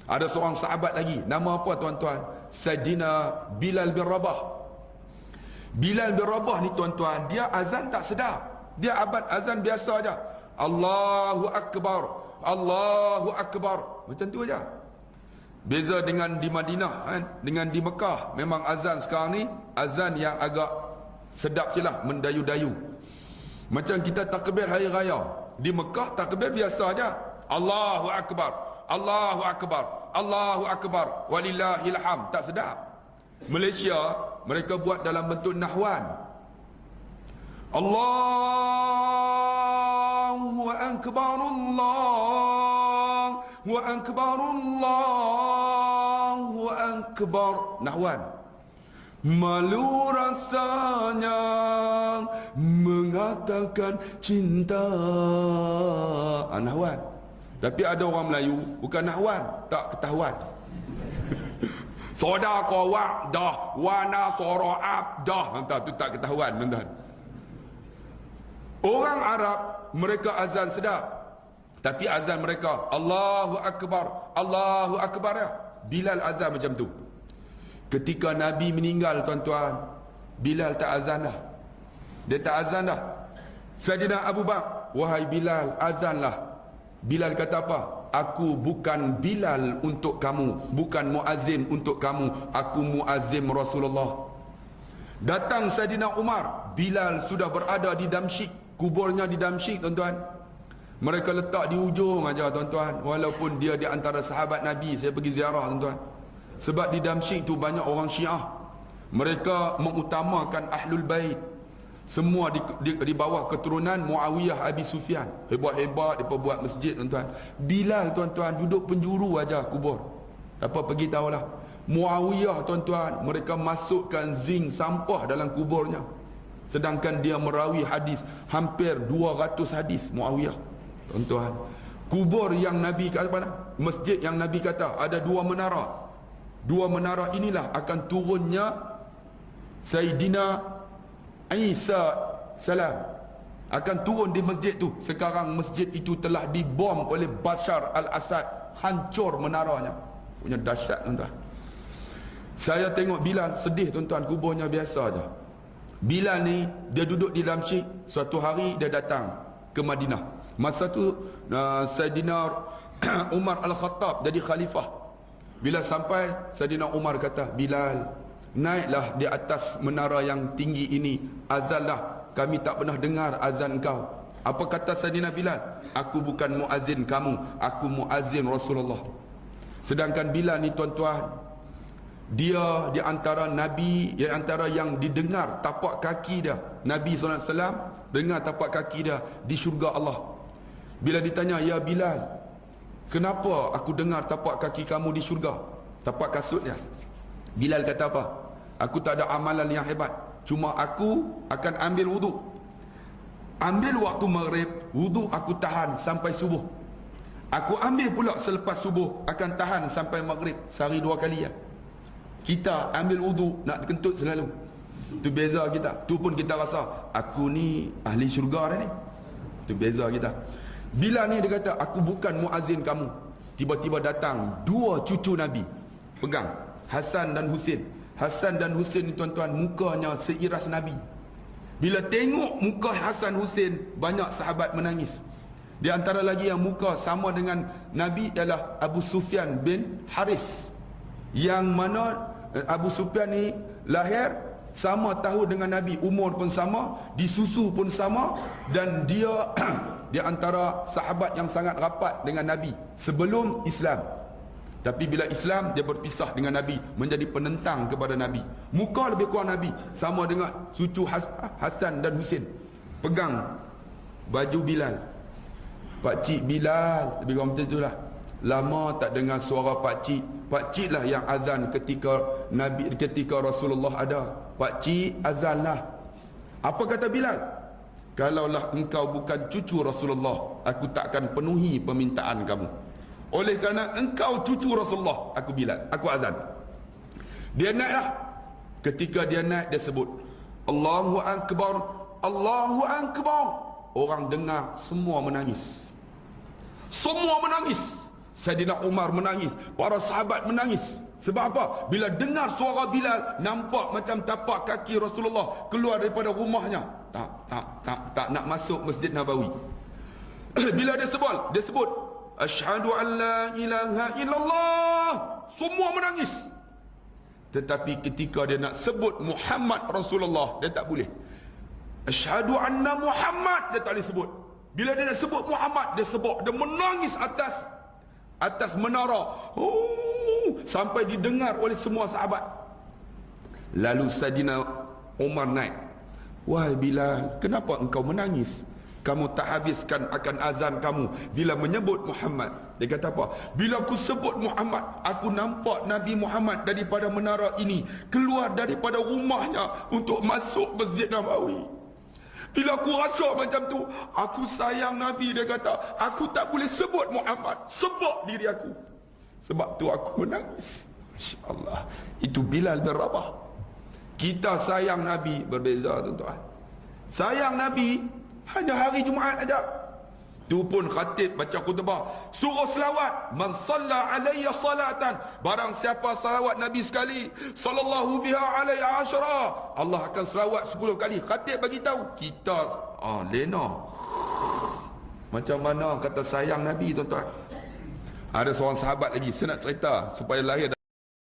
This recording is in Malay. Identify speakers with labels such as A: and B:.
A: Ada seorang sahabat lagi, nama apa tuan-tuan? Sayyidina Bilal bin Rabah. Bilal bin Rabah ni tuan-tuan, dia azan tak sedap. Dia abad azan biasa aja. Allahu Akbar, Allahu Akbar, macam tu aja. Beza dengan di Madinah kan, dengan di Mekah. Memang azan sekarang ni azan yang agak sedap silah, mendayu-dayu. Macam kita takbir hari raya, di Mekah takbir biasa aja. Allahu Akbar, Allahu Akbar, Allahu Akbar, walillahil hamd. Tak sedap. Malaysia mereka buat dalam bentuk nahwan. Allahu Akbar, Allahu Akbar, Allahu Akbar, nahwan. Malu rasanya mengatakan cinta, nahwan. Tapi ada orang Melayu bukan nahwan, tak ketahuan. Sodaqah wa'dah wana soro abdah, entah tu tak ketahuan tuan. Orang Arab mereka azan sedap, tapi azan mereka Allahu Akbar, Allahu Akbar ya. Bilal azan macam tu. Ketika Nabi meninggal tuan-tuan, Bilal tak azan dah. Dia tak azan dah. Sayyidina Abu Bakar, wahai Bilal, azanlah. Bilal kata apa? Aku bukan Bilal untuk kamu, bukan muazzin untuk kamu, aku muazzin Rasulullah. Datang Sayyidina Umar, Bilal sudah berada di Damsyik, kuburnya di Damsyik tuan-tuan. Mereka letak di ujung aja tuan-tuan, walaupun dia di antara sahabat Nabi. Saya pergi ziarah tuan-tuan, sebab di Damsyik tu banyak orang Syiah. Mereka mengutamakan Ahlul Bait. Semua di bawah keturunan Muawiyah Abi Sufyan. Hebat-hebat mereka buat masjid tuan-tuan. Bilal tuan-tuan duduk penjuru aja kubur. Apa pergi tahulah. Muawiyah tuan-tuan, mereka masukkan zinc sampah dalam kuburnya. Sedangkan dia merawi hadis hampir 200 hadis Muawiyah. Tuan-tuan, kubur yang Nabi kata apa? Masjid yang Nabi kata ada dua menara. Dua menara inilah akan turunnya Sayyidina Isa salam, akan turun di masjid tu. Sekarang masjid itu telah dibom oleh Bashar al-Assad, hancur menaranya. Punya dahsyat tuan-tuan. Saya tengok Bilal sedih tuan-tuan, kuburnya biasa aja. Bilal ni dia duduk di Damsyik. Suatu hari dia datang ke Madinah. Masa tu Sayyidina Umar al-Khattab jadi khalifah. Bila sampai, Sayyidina Umar kata, Bilal, naiklah di atas menara yang tinggi ini, azanlah, kami tak pernah dengar azan kau. Apa kata Sayyidina Bilal? Aku bukan muazzin kamu, aku muazzin Rasulullah. Sedangkan Bilal ni tuan-tuan, dia di antara Nabi, di antara yang didengar tapak kaki dia. Nabi SAW dengar tapak kaki dia di syurga Allah. Bila ditanya, ya Bilal, kenapa aku dengar tapak kaki kamu di syurga? Tapak kasut dia. Bilal kata apa? Aku tak ada amalan yang hebat, cuma aku akan ambil wuduk. Ambil waktu maghrib, wuduk aku tahan sampai subuh. Aku ambil pula selepas subuh, akan tahan sampai maghrib. Sehari 2 kali ya. Kita ambil wuduk nak kentut selalu. Itu beza kita. Tu pun kita rasa aku ni ahli syurga dah ni. Itu beza kita. Bila ni dia kata aku bukan muazzin kamu, tiba-tiba datang 2 cucu Nabi, pegang Hasan dan Husin. Hasan dan Husin ni tuan-tuan, mukanya seiras Nabi. Bila tengok muka Hasan Husin, banyak sahabat menangis. Di antara lagi yang muka sama dengan Nabi ialah Abu Sufyan bin Haris, yang mana Abu Sufyan ni lahir sama tahun dengan Nabi, umur pun sama, disusu pun sama, dan dia di antara sahabat yang sangat rapat dengan Nabi sebelum Islam. Tapi bila Islam, dia berpisah dengan Nabi, menjadi penentang kepada Nabi. Muka lebih kurang Nabi, sama dengan cucu Hasan dan Husin. Pegang baju Bilal. Pakcik Bilal, lebih kurang macam itulah. Lama tak dengar suara pakcik. Pakcik lah yang azan ketika Nabi, ketika Rasulullah ada. Pakcik azanlah. Apa kata Bilal? Kalaulah engkau bukan cucu Rasulullah, aku takkan penuhi permintaan kamu. Oleh kerana engkau cucu Rasulullah, aku Bilal, aku azan. Dia naiklah. Ketika dia naik, dia sebut Allahu Akbar, Allahu Akbar. Orang dengar semua menangis. Semua menangis. Saidina Umar menangis, para sahabat menangis. Sebab apa? Bila dengar suara Bilal, nampak macam tapak kaki Rasulullah keluar daripada rumahnya. Tak nak masuk Masjid Nabawi. Bila dia sebut asyhadu an la ilaha illallah, semua menangis. Tetapi ketika dia nak sebut Muhammad Rasulullah, dia tak boleh. Asyhadu anna Muhammad, dia tak boleh sebut. Bila dia nak sebut Muhammad, dia menangis atas menara, sampai didengar oleh semua sahabat. Lalu Saidina Umar naik. Wahai Bilal, kenapa engkau menangis? Kamu tak habiskan akan azan kamu bila menyebut Muhammad. Dia kata apa? Bila aku sebut Muhammad, aku nampak Nabi Muhammad daripada menara ini keluar daripada rumahnya untuk masuk Masjid Nabawi. Bila aku rasa macam tu, aku sayang Nabi. Dia kata, aku tak boleh sebut Muhammad sebab diri aku. Sebab tu aku menangis. Masya Allah. Itu Bilal bin Rabah. Kita sayang Nabi berbeza, tuan-tuan. Sayang Nabi hanya hari Jumaat aja. Tu pun khatib baca khutbah, suruh selawat. Man salla alayya salatan, barang siapa salawat Nabi sekali, sallallahu biha alayya asyara, Allah akan selawat 10 kali. Khatib bagi tahu kita lena. Macam mana kata sayang Nabi, tuan-tuan. Ada seorang sahabat lagi, saya nak cerita supaya lahir